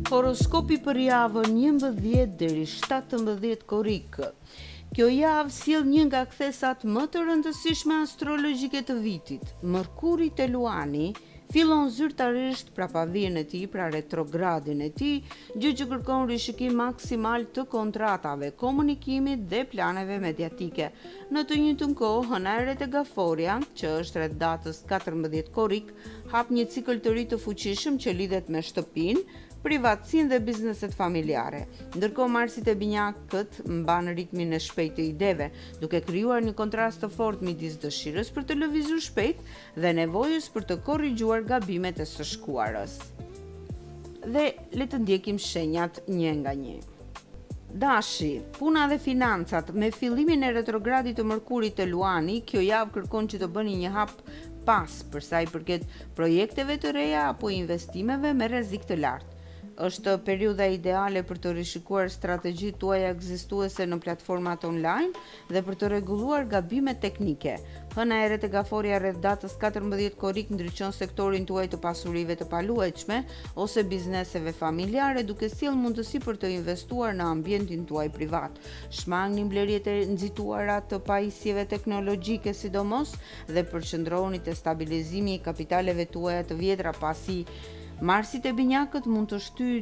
Horoskopi për javën 11 deri 17 korrik. Kjo javë sjell një nga kthesat më të rëndësishme astrologjike të vitit. Mërkuri te Luani fillon zyrtarisht prapavijen e tij, pra retrogradin e tij, gjë që kërkon rishikim maksimal të kontratave, komunikimit dhe planeve mediatike. Në të njëjtën kohë, hëna e re te Gaforia, që është rreth datës 14 korrik, hap një cikël të ri të fuqishëm që lidhet me shtëpinë, privatësinë dhe bizneset familjare. Ndërkohë Marsi te Binjakët mban ritmin e shpejtë të ideve, duke krijuar një kontrast të fortë midis dëshirës për të lëvizur shpejt dhe nevojës për të korrigjuar gabimet e së shkuarës. Dhe le të ndjekim shenjat një nga një. Dashi, puna dhe financat. Me fillimin e retrogradit të Mërkurit te Luani, kjo javë kërkon që të bëni një hap pas për sa i përket projekteve të reja apo investimeve me rrezik të lartë. Është periudha ideale për të rishikuar strategjitë tuaja ekzistuese në platformat online dhe për të rregulluar gabimet teknike. Hëna e re te Gaforia rreth datës 14 korrik ndriçon sektorin tuaj të pasurive të paluajtshme ose bizneseve familjare, duke sjellë mundësi për të investuar në ambientin tuaj privat. Shmangni mbledhjet e nxituara të pajisjeve teknologjike sidomos dhe përqendrohuni te stabilizimi i kapitaleve tuaja të vjetra, pasi Marsi te Binjakët mund të shtyjë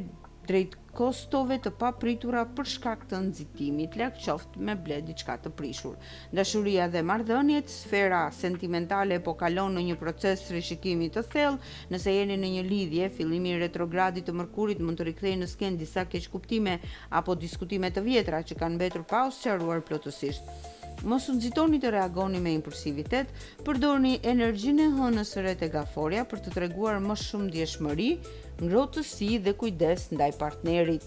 drejt kostove të papritura për shkak të nxitimit, lart qoftë me ble diçka të prishur. Dashuria dhe marrëdhëniet, sfera sentimentale po kalon në një proces rishikimi të thellë. Nëse jeni në një lidhje, fillimi i retrogradit të Mërkurit mund të rikthejë në skenë disa keqkuptime apo diskutime të vjetra që kanë mbetur pa u sqaruar plotësisht. Mos u nxitoni të reagoni me impulsivitet, përdorni energjinë e hënës së re te Gaforia për të treguar më shumë ndjeshmëri, ngrohtësi dhe kujdes ndaj partnerit.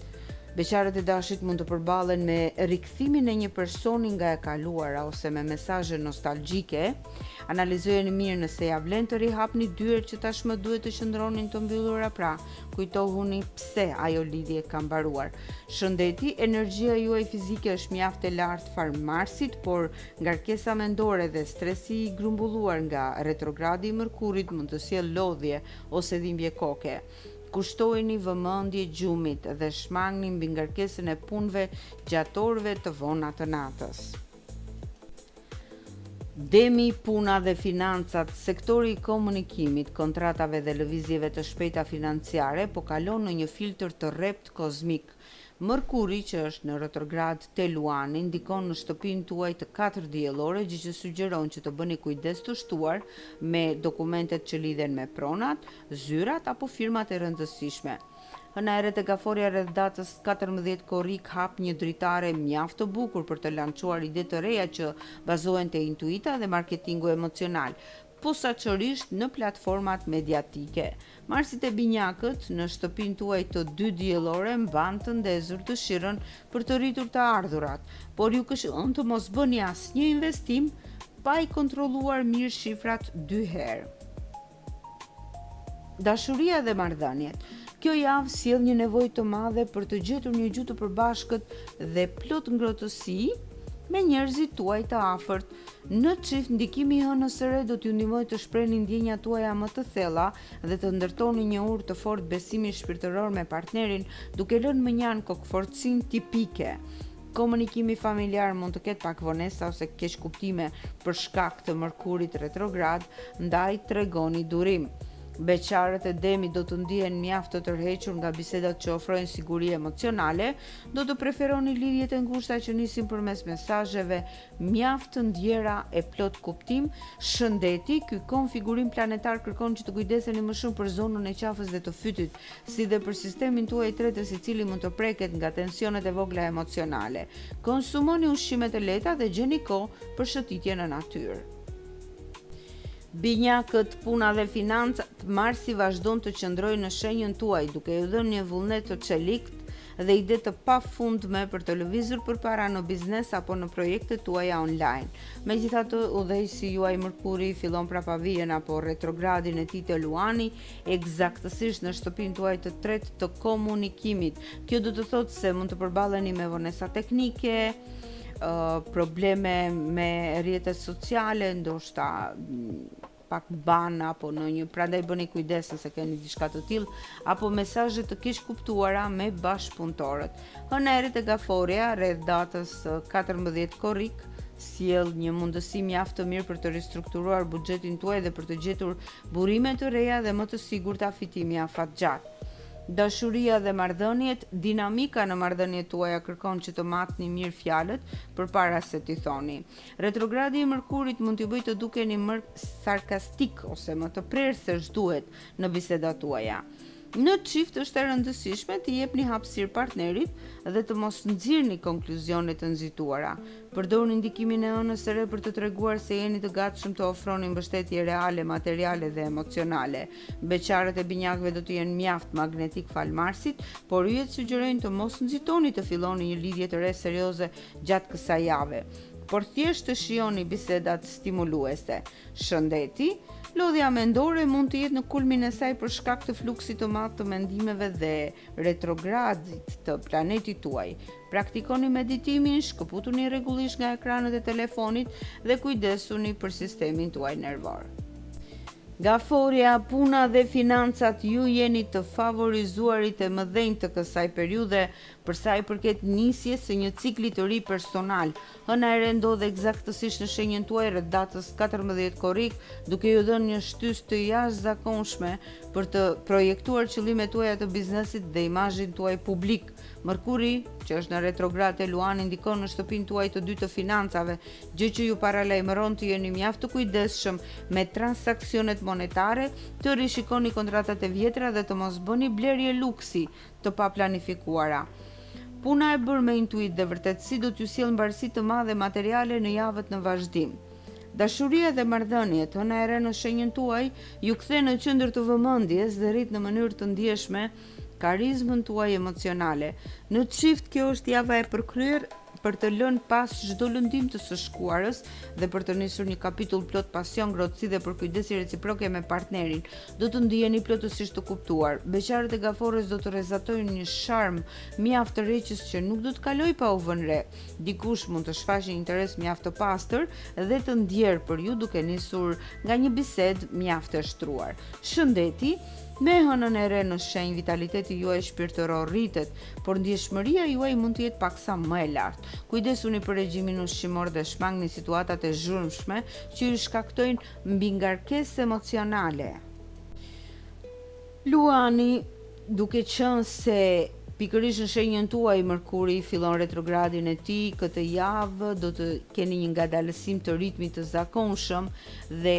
Beqarët e dashit mund të përballen me rikthimin e një personi nga e kaluara ose me mesazhe nostalgjike. Analizojeni mirë nëse ja vlen të rihapni dyert që tashmë duhet të qëndronin të mbyllura, pra kujtohuni pse ajo lidhje ka mbaruar. Shëndeti, energjia juaj fizike është mjaft e lartë far Marsit, por ngarkesa mendore dhe stresi i grumbulluar nga retrogradi i Mërkurit mund të sjellë lodhje ose dhimbje koke. Kushtojeni vëmendje gjumit dhe shmangni mbi ngarkesën e punëve gjatë orëve të vona të natës. Demi, puna dhe financat. Sektori i komunikimit, kontratave dhe lëvizjeve të shpejta financiare po kalon në një filtr të rrept kozmik. Mërkuri, që është në retrograd te Luani, ndikon në shtëpinë tuaj të 4 diellore, gjë që sugjeron që të bëni kujdes të shtuar me dokumentet që lidhen me pronat, zyrat apo firmat e rëndësishme. Hëna e re te Gaforia rreth datës 14 korrik hap një dritare mjaft të bukur për të lançuar ide të reja që bazohen te intuita dhe marketingu emocional, posaçërisht në platformat mediatike. Marsi te Binjakët në shtëpinë tuaj të 2 diellore mban të ndezur dëshirën për të rritur të ardhurat, por ju këshillon të mos bëni asnjë investim pa i kontrolluar mirë shifrat 2 herë. Dashuria dhe marrëdhëniet. Kjo javë sjell një nevojë të madhe për të gjetur një gjuhë të përbashkët dhe plot ngrohtësi me njerëzit tuaj të afërt. Në çift, ndikimi i hënës së re do t'ju ndihmojë të shprehni ndjenjat tuaja më të thella dhe të ndërtoni një urë të fortë besimi shpirtëror me partnerin, duke lënë mënjan kokfortësinë tipike. Komunikimi familjar mund të ketë pak vonesa ose keqkuptime për shkak të Mërkurit retrograd, ndaj tregoni durim. Beqarët e Demi do të ndihen mjaft të tërhequr nga bisedat që ofrojnë siguri emocionale, do të preferoni lidhjet e ngushta që nisin përmes mesazheve mjaft të ndjera e plot kuptim. Shëndeti, ky konfigurim planetar kërkon që të kujdeseni më shumë për zonën e qafës dhe të fytyt, si dhe për sistemin tuaj tretës, i cili mund të preket nga tensionet e vogla emocionale. Konsumoni ushqime të lehta dhe gjeni kohë për shëtitje në natyrë. Binjakët, puna dhe financat. Marsi vazhdon të qëndrojë në shenjën tuaj, duke ju dhënë një vullnet të çelikt dhe ide të pafundme për të lëvizur përpara në biznes apo në projektet tuaja online. Megjithatë, udhëheqësi juaj Mërkuri fillon prapavijen apo retrogradin e tij te Luani, eksaktësisht në shtëpinë tuaj të tretë të komunikimit. Kjo do të thotë se mund të përballeni me vonesa teknike, probleme me rrjetet sociale, ndoshta pak ban apo në një, prandaj bëni kujdes nëse keni diçka të tillë, apo mesazhe të keq kuptuara me bashkëpunëtorët. Hënerit e Gaforia rreth datës 14 korrik sjell një mundësi mjaft të mirë për të ristrukturuar buxhetin tuaj dhe për të gjetur burime të reja dhe më të sigurta fitimi afatgjatë. Dashuria dhe marrëdhëniet, dinamika në marrëdhëniet tuaja kërkon që të matni mirë fjalët përpara se t'i thoni. Retrogradi i Mërkurit mund t'ju bëjë të dukeni më sarkastik ose më të prerë se ç'duhet në bisedat tuaja. Në çift është e rëndësishme të jepni hapësirë partnerit dhe të mos nxirrni konkluzione të nxituara. Përdorni ndikimin e ënës së re për të treguar se jeni të gatshëm të ofroni mbështetje reale, materiale dhe emocionale. Beqarët e binjakëve do të jenë mjaft magnetik fal Marsit, por yjet sugjerojnë të mos nxitoni të filloni një lidhje të re serioze gjatë kësaj jave, por thjesht të shijoni bisedat stimuluese. Shëndeti, lodhja mendore mund të jetë në kulmin e saj për shkak të fluksit të madh të mendimeve dhe retrogradit të planetit tuaj. Praktikoni meditimin, shkëputuni rregullisht nga ekranet e telefonit dhe kujdesuni për sistemin tuaj nervor. Gaforia, puna dhe financat, ju jeni të favorizuarit e mëdhenj të kësaj periudhe për sa i përket nisjes së një cikli të ri personal. Hëna e re ndodh eksaktësisht në shenjën tuaj rreth datës 14 korrik, duke ju dhënë një shtysë të jashtëzakonshme për të projektuar qëllimet tuaja të biznesit dhe imazhin tuaj publik. Mërkuri, që është në retrograd e Luani, ndikon në shtëpinë tuaj të dytë të financave, gjë që ju paralajmëron të jeni mjaft të kujdesshëm me transaksionet monetare, të rishikoni kontratat e vjetra dhe të mos bëni blerje luksi të paplanifikuara. Puna e bërë me intuit dhe vërtetësi do t'ju sjellë mbarësi të madhe materiale në javët në vazhdim. Dashuria dhe marrëdhëniet, hëna e re në shenjën tuaj, ju kthe në qendër të vëmendjes dhe rrit në mënyrë të ndjeshme karizmën tuaj emocionale. Në çift kjo është java e përkryer për të lënë pas çdo lëndim të së shkuarës dhe për të nisur një kapitull plot pasion, ngrohtësi dhe përkujdesi reciproke me partnerin. Do të ndiheni plotësisht të kuptuar. Beqarët e Gaforës do të rrezatojnë një sharm mjaft të rreqës që nuk do të kalojë pa u vënë re. Dikush mund të shfaqë një interes mjaft të pastër dhe të ndjerë për ju duke nisur nga një bisedë mjaft e shtruar. Shëndeti, me hënën e re në shenjë, vitaliteti juaj shpirtëror rritet, por ndjeshmëria juaj mund të jetë paksa më e lartë. Kujdesuni për regjimin ushqimor dhe shmangni situatat e zhurmshme që ju shkaktojnë mbingarkesë emocionale. Luani, duke qenë se pikërisht në shenjën tuaj Mërkuri fillon retrogradin e tij, këtë javë do të keni një ngadalësim të ritmit të zakonshëm dhe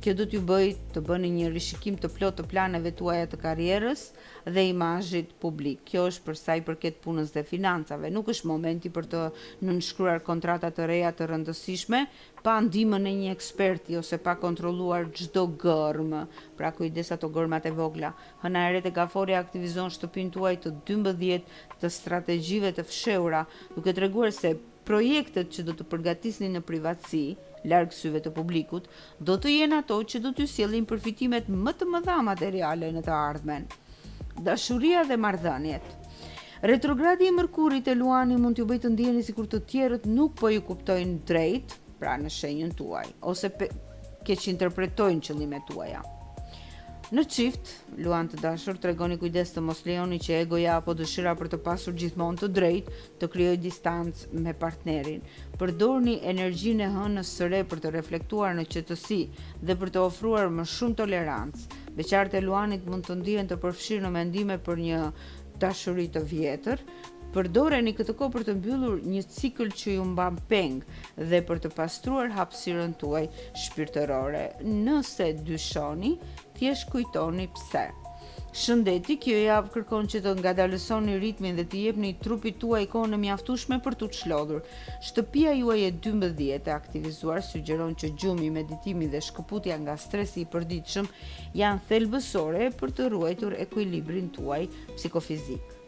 kjo do t'ju bëjë të bëni një rishikim të plot të planeve tuaja të karrierës dhe imazhit publik. Kjo është për sa i përket punës dhe financave. Nuk është momenti për të nënshkruar kontrata të reja të rëndësishme pa ndihmën e një eksperti ose pa kontrolluar çdo gërm. Pra kujdes ato gërmat e vogla. Hëna e re te Gaforia aktivizon shtëpinë tuaj të 12 të strategjive të fshehura, duke treguar se projektet që do të përgatisni në privatësi, larg syve të publikut, do të jenë ato që do t'ju sjellin përfitimet më të mëdha materiale në të ardhmen. Dashuria dhe marrëdhëniet. Retrogradi i Mërkurit e Luani mund t'ju bëjë të ndjeni sikur të tjerët nuk po ju kuptojnë drejt, pra në shenjën tuaj, ose keq interpretojnë qëllimet tuaja. Në çift, Luan të dashur, tregoni kujdes të mos lejoni që egoja apo dëshira për të pasur gjithmonë të drejtë të krijojë distancë me partnerin. Përdorni energjinë e hënës së re për të reflektuar në qetësi dhe për të ofruar më shumë tolerancë. Beqarët e Luanit mund të ndihen të përfshirë në mendime për një dashuri të vjetër. Përdoreni këtë kohë për të mbyllur një cikël që ju mban peng dhe për të pastruar hapësirën tuaj shpirtërore. Nëse dyshoni, thjesht kujtoni pse. Shëndeti, kjo javë kërkon që të ngadalësoni ritmin dhe të jepni trupit tuaj kohën e mjaftueshme për t'u çlodhur. Shtëpia juaj e 12 e aktivizuar sugjeron që gjumi, meditimi dhe shkëputja nga stresi i përditshëm janë thelbësore për të ruajtur ekuilibrin tuaj psikofizik.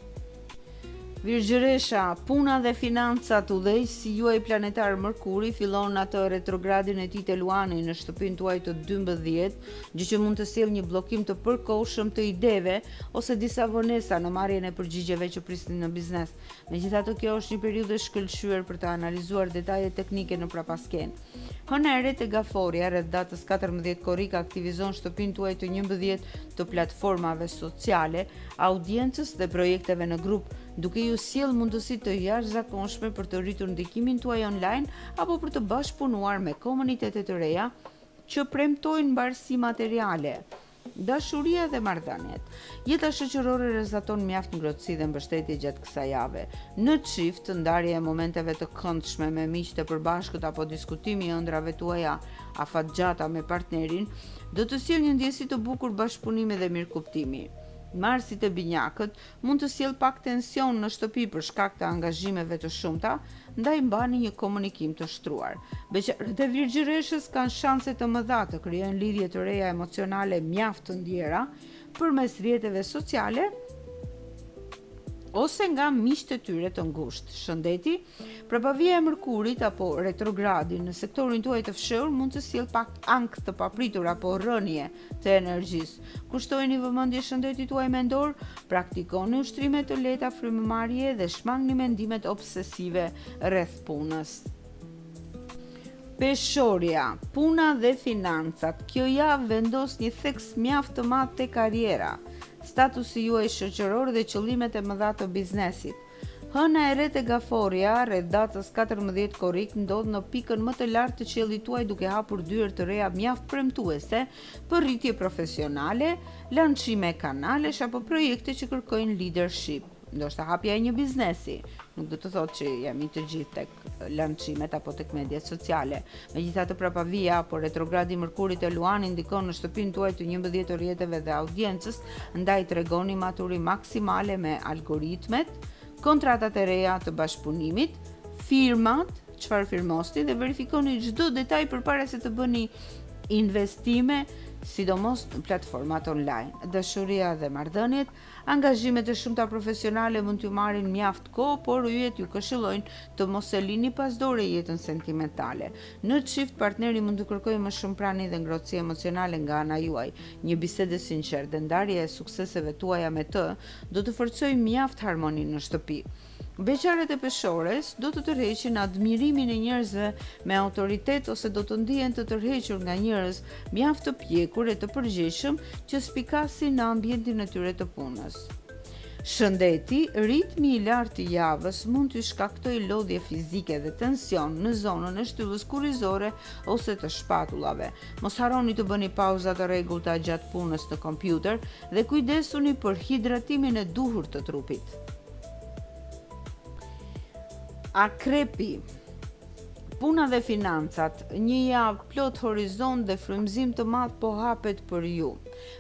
Virgjëresha, puna dhe financat, udhëheqësi juaj planetar Mërkuri fillon atë retrogradin e tij te Luani në shtëpinë tuaj të 12, gjë që mund të sjellë një bllokim të përkohshëm të ideve ose disa vonesa në marrjen e përgjigjeve që prisnin në biznes. Megjithatë, kjo është një periudhë e shkëlqyer për të analizuar detajet teknike në prapaskenë. Hëna e re te Gaforia rreth datës 14 korrik aktivizon shtëpinë tuaj të 11 të platformave sociale, audiencës dhe projekteve në grup, duke ju sjell mundësi të jashtëzakonshme për të rritur ndikimin tuaj online apo për të bashkëpunuar me komunitete të reja që premtojnë mbarësi materiale. Dashuria dhe marrëdhëniet. Jeta shoqërore rrezaton mjaft ngrohtësi dhe mbështetje gjatë kësaj jave. Në çift, ndarja e momenteve të këndshme me miqtë e përbashkët apo diskutimi i ëndrave tuaja afatgjata me partnerin do të sjellë një ndjesi të bukur bashkëpunimi dhe mirëkuptimi. Marsit e binjakët mund të sjell pak tension në shtëpi për shkak të angazhimeve të shumta, ndaj mbani një komunikim të shtruar. Beqarët e Virgjëreshës kanë shanse të mëdha të krijojnë lidhje të reja emocionale mjaft të ndjera përmes rrjeteve sociale ose nga miqtë e tyre të ngushtë. Shëndeti, prapavia e Mërkurit apo retrogradi në sektorin tuaj të fshehur mund të sjellë pak ankth të papritur apo rënje të energjisë. Kushtojeni vëmendje shëndetit tuaj mendor, praktikoni ushtrime të lehta frymëmarrje dhe shmangni mendimet obsesive rreth punës. Peshorja, puna dhe financat. Kjo javë vendos një theks mjaft të madh te karriera, statusi juaj shoqëror dhe qëllimet e mëdha të biznesit. Hëna e re te Gaforia rreth datës 14 korrik ndodh në pikën më të lartë të qiellit tuaj duke hapur dyer të reja mjaft premtuese për rritje profesionale, lançime kanalesh apo projekte që kërkojnë leadership. Ndoshta hapja e një biznesi, nuk do të thotë që jemi të gjithë tek lançimet apo tek mediat sociale. Megjithatë, prapavia apo retrogradi Mërkurit e Luani ndikon në shtëpinë tuaj të 11 të rrjeteve dhe audiencës, ndaj tregoni maturi maksimale me algoritmet, kontratat e reja të bashkëpunimit, firmat, çfarë firmosti dhe verifikoni çdo detaj përpara se të bëni investime, sidomos në platformat online. Dashuria dhe marrëdhëniet, angazhimet e shumta profesionale mund t'ju marrin mjaft kohë, por yjet ju këshillojnë të mos e lini pas dore jetën sentimentale. Në çift, partneri mund të kërkojë më shumë prani dhe ngrohtësi emocionale nga ana juaj. Një bisedë e sinqertë dhe ndarja e sukseseve tuaja me të do të forcojë mjaft harmoninë në shtëpi. Beqarët e peshores do të tërheqin admirimin e njerëzve me autoritet ose do të ndihen të tërhequr nga njerëz mjaft të pjekur e të përgjegjshëm që spikasin në ambientin e tyre të punës. Shëndeti, ritmi i lartë i javës mund t'ju shkaktojë lodhje fizike dhe tension në zonën e shtyllës kurrizore ose të shpatullave. Mos harroni të bëni pauza të rregullta gjatë punës në kompjuter dhe kujdesuni për hidratimin e duhur të trupit. Akrepi, puna dhe financat, një javë plot horizont dhe frymëzim të madh po hapet për ju.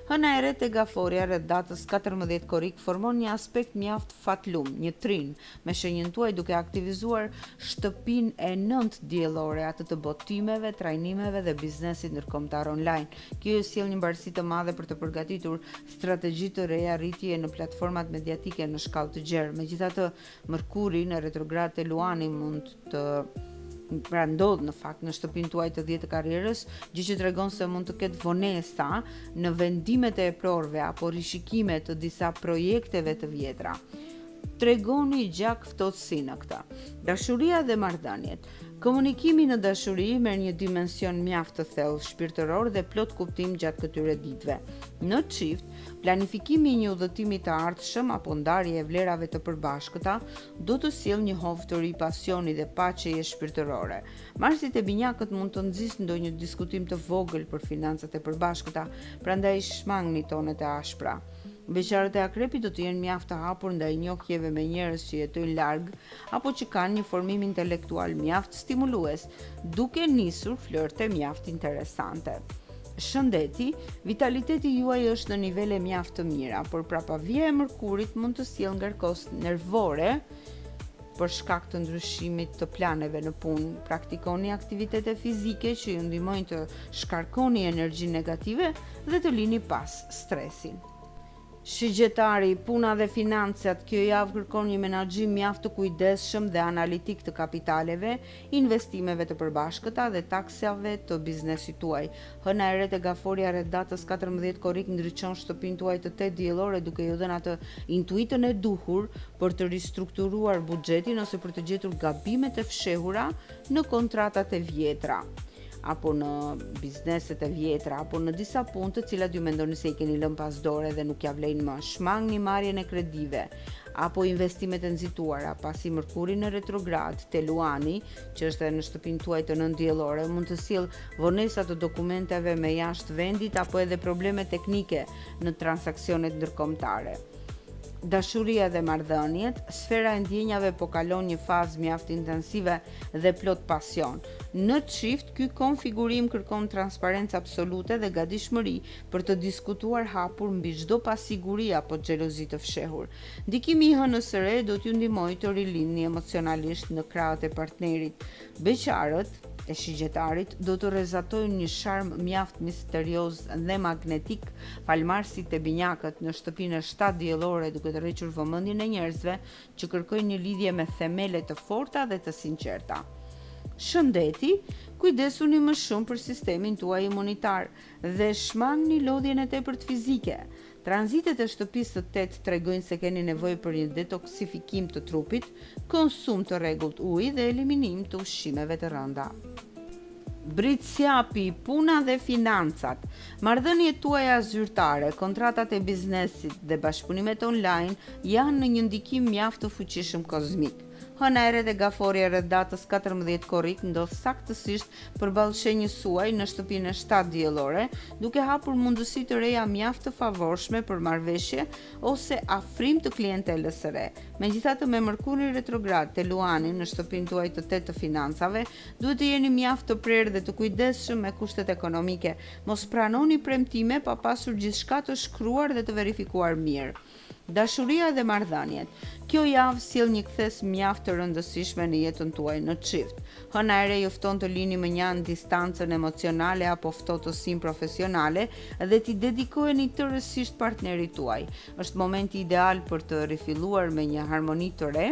Hëna e re te Gaforia rreth datës 14 korrik formon një aspekt mjaft fatlum, një trin, me shenjën tuaj duke aktivizuar shtëpinë e 9 diellore, atë të botimeve, trajnimeve dhe biznesit ndërkombëtar online. Kjo ju sjell një mbarësi të madhe për të përgatitur strategji të reja rritje në platformat mediatike në shkallë të gjerë. Megjithatë, Mërkuri në retrograd te Luani mund të ndodh në fakt në shtëpinë tuaj të 10 të karrierës, gjë që tregon se mund të ketë vonesa në vendimet e eprorëve apo rishikime të disa projekteve të vjetra. Tregoni gjak ftohtësi në këtë. Dashuria dhe marrëdhëniet. Komunikimi në dashuri merr një dimension mjaft të thellë shpirtëror dhe plot kuptim gjatë këtyre ditëve. Në çift, planifikimi i një udhëtimi të ardhshëm apo ndarje e vlerave të përbashkëta do të sjellë një hov të ri pasioni dhe paqeje shpirtërore. Marsit e binjakët mund të nxjisë ndonjë diskutim të vogël për financat e përbashkëta, prandaj shmangni tonet e ashpra. Beqarët e akrepit do të jenë mjaft të hapur ndaj njohjeve me njerëz që jetojnë larg apo që kanë një formim intelektual mjaft stimulues, duke nisur flërte mjaft interesante. Shëndeti, vitaliteti juaj është në nivele mjaft të mira, por prapavia e Mërkurit mund të sjellë ngarkesë nervore për shkak të ndryshimit të planeve në punë. Praktikoni aktivitete fizike që ju ndihmojnë të shkarkoni energji negative dhe të lini pas stresin. Shigjetari, puna dhe financat, kjo javë kërkon një menaxhim mjaft të kujdesshëm dhe analitik të kapitaleve, investimeve të përbashkëta dhe taksave të biznesit tuaj. Hëna e re te gaforja rreth datës 14 korrik ndriçon shtëpinë tuaj të 8 diellore duke ju dhënë atë intuitën e duhur për të ristrukturuar buxhetin ose për të gjetur gabimet e fshehura në kontratat e vjetra, apo në bizneset e vjetra, apo në disa punë të cilat ju mendoni se i keni lënë pas dore dhe nuk ja vlejnë më. Shmangni marrjen e kredive, apo investimet e nxituara, pasi Mërkuri në retrograd te Luani, që është në shtëpinë tuaj të 9 diellore, mund të sjellë vonesa të dokumenteve me jashtë vendit apo edhe probleme teknike në transaksionet ndërkombëtare. Dashuria dhe marrëdhëniet, sfera e ndjenjave po kalon një fazë mjaft intensive dhe plot pasion. Në çift, ky konfigurim kërkon transparencë absolute dhe gatishmëri për të diskutuar hapur mbi çdo pasiguri apo xhelozi të fshehur. Ndikimi i hënës së re do t'ju ndihmojë të rilindni emocionalisht në krahët e partnerit. Beqarët e shigjetarit do të rrezatojnë një sharm mjaft misterioz dhe magnetik, palmarësit e binjakët në shtëpinë e 7 diellore duke të rrequr vëmendjen e njerëzve që kërkojnë një lidhje me themele të forta dhe të sinqerta. Shëndeti, kujdesuni më shumë për sistemin tuaj imunitar dhe shmangni lodhjen e tepërt fizike. Tranzitet e shtëpisë të 8 tregojnë se keni nevojë për një detoksifikim të trupit, konsum të rregullt uji dhe eliminim të ushqimeve të rënda. Britsjapi, puna dhe financat. Marrëdhëniet tuaja zyrtare, kontratat e biznesit dhe bashkëpunimet online janë në një ndikim mjaft të fuqishëm kozmik. Hëna e re te gaforja rreth datës 14 korrik ndodh saktësisht përballë shenjës suaj në shtëpinë e 7 diellore, duke hapur mundësi të reja mjaft të favorshme për marrëveshje ose afrim të klientelës së re. Megjithatë, me Mërkuri retrograd te Luani në shtëpinë tuaj të 8 të financave, duhet të jeni mjaft të prerë dhe të kujdesshëm me kushtet ekonomike. Mos pranoni premtime pa pasur gjithçka të shkruar dhe të verifikuar mirë. Dashuria dhe marrëdhëniet. Kjo javë sjell një kthes mjaft të rëndësishme në jetën tuaj në çift. Hëna e re ju fton të lini më njanë distancën emocionale apo ftohtësinë profesionale dhe t'i dedikoheni tërësisht partnerit tuaj. Është momenti ideal për të rifilluar me një harmoni të re,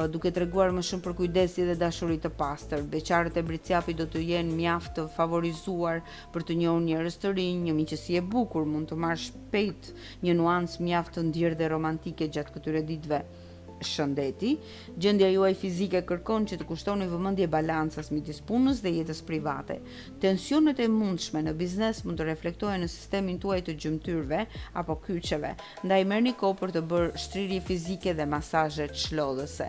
duke treguar më shumë për kujdesi dhe dashuri të pastër. Beqarët e Britsjapit do të jenë mjaft të favorizuar për të njohur njerëz të rinj, një miqësi e bukur mund të marrë shpejt një nuancë mjaft të ndjerë dhe romantike gjatë këtyre ditëve. Shëndeti, gjendja juaj fizike kërkon që të kushtoni vëmendje balancës midis punës dhe jetës private. Tensionet e mundshme në biznes mund të reflektohen në sistemin tuaj të gjymtyrëve apo kyçeve, ndaj merrni kohë për të bërë shtrirje fizike dhe masazhe çlodhëse.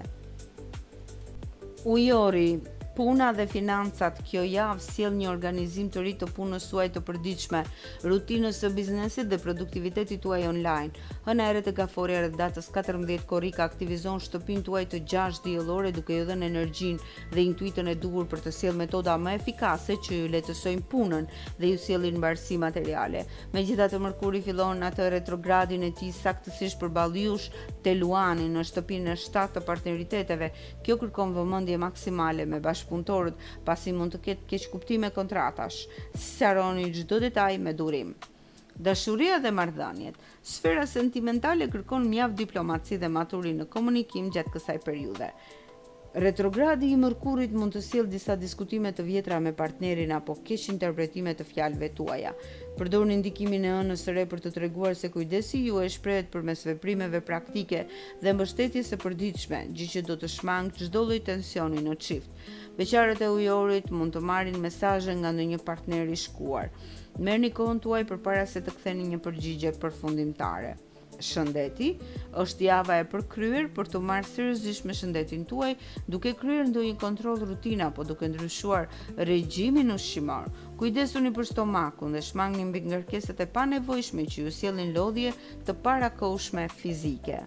Ujori, puna dhe financat, kjo javë sjell një organizim të ri të punës suaj të përditshme, rutinës së biznesit dhe produktivitetit tuaj online. Hëna e re te gaforja rreth datës 14 korrik aktivizon shtëpinë tuaj të 6 diellore duke ju dhënë energjinë dhe intuitën e duhur për të sjellë metoda më efikase që ju lehtësojnë punën dhe ju sjellin mbarësi materiale. Megjithatë, Mërkuri fillon atë retrogradin e tij saktësisht përballë jush te Luani në shtëpinë e 7 të partneriteteve. Kjo kërkon vëmendje maksimale me punëtorët, pasi mund të ketë keqkuptime kontratash. Sqaroni çdo detaj me durim. Dashuria dhe marrëdhëniet. Sfera sentimentale kërkon mjaft diplomaci dhe maturi në komunikim gjatë kësaj periudhe. Retrogradi i Mërkurit mund të sjellë disa diskutime të vjetra me partnerin apo keq interpretime të fjalëve tuaja. Përdorni ndikimin e ënës së re për të treguar se kujdesi juaj shprehet përmes veprimeve praktike dhe mbështetjes së përditshme, gjë që do të shmangë çdo lloj tensioni në çift. Beqarët e ujorit mund të marrin mesazhe nga ndonjë partner i shkuar. Merrni kohën tuaj përpara se të ktheni një përgjigje përfundimtare. Shëndeti, është java e përkryer për të marrë seriozisht me shëndetin tuaj, duke kryer ndonjë kontroll rutine apo duke ndryshuar regjimin ushqimor. Kujdesuni për stomakun dhe shmangni mbi ngarkesat e panevojshme që ju sjellin lodhje të parakohshme fizike.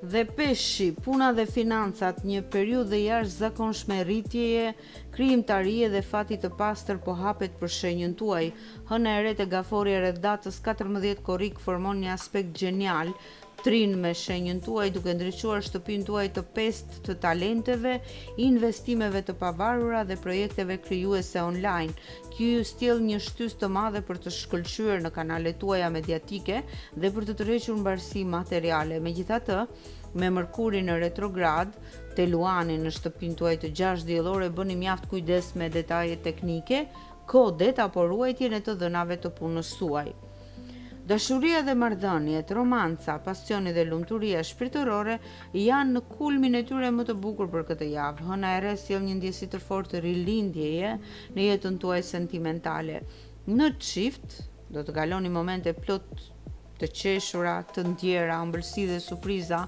Dhe Peshqi, puna dhe financat, një periudhë jashtëzakonshme rritjeje, krijimtarie dhe fati të pastër po hapet për shenjën tuaj. Hëna e re te gaforja rreth datës 14 korrik formon një aspekt gjenial Trinë me shenjën tuaj duke ndriçuar shtëpinë tuaj të pestë të talenteve, investimeve të pavarura dhe projekteve krijuese online. Ky ju sjell një shtys të madhe për të shkëlqyer në kanalet tuaja mediatike dhe për të tërhequr mbarësi materiale. Megjithatë, me Mërkurin në retrograd, te Luani në shtëpinë tuaj të 6 diellore bëni mjaft kujdes me detajet teknike, kodet apo ruajtjen e të dhënave të punës suaj. Dashuria dhe marrëdhëniet, romanca, pasioni dhe lumturia shpirtërore janë në kulmin e tyre më të bukur për këtë javë. Hëna e re sjell një ndjesi të fortë të rilindjeje në jetën tuaj sentimentale. Në çift do të kaloni momente plot të qeshura, të ndjera, ëmbëlsi dhe surpriza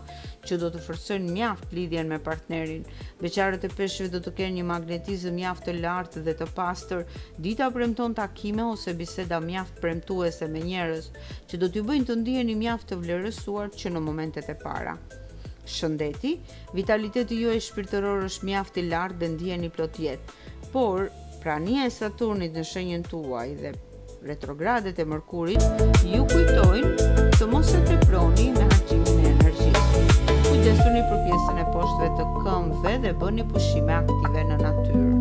që do të forcojnë mjaft lidhjen me partnerin. Beqarët e peshqve do të kenë një magnetizëm mjaft të lartë dhe të pastër. Dita premton takime ose biseda mjaft premtuese me njerëz që do t'ju bëjnë të ndiheni mjaft të vlerësuar që në momentet e para. Shëndeti, vitaliteti juaj shpirtëror është mjaft i lartë dhe ndiheni plot jetë. Por prania e Saturnit në shenjën tuaj dhe retrogradet e Mërkurit ju kujtojnë të mos e teproni me harximin e energjisë. Kujdesuni për pjesën e poshtëve të këmbëve dhe bëni pushime aktive në natyrë.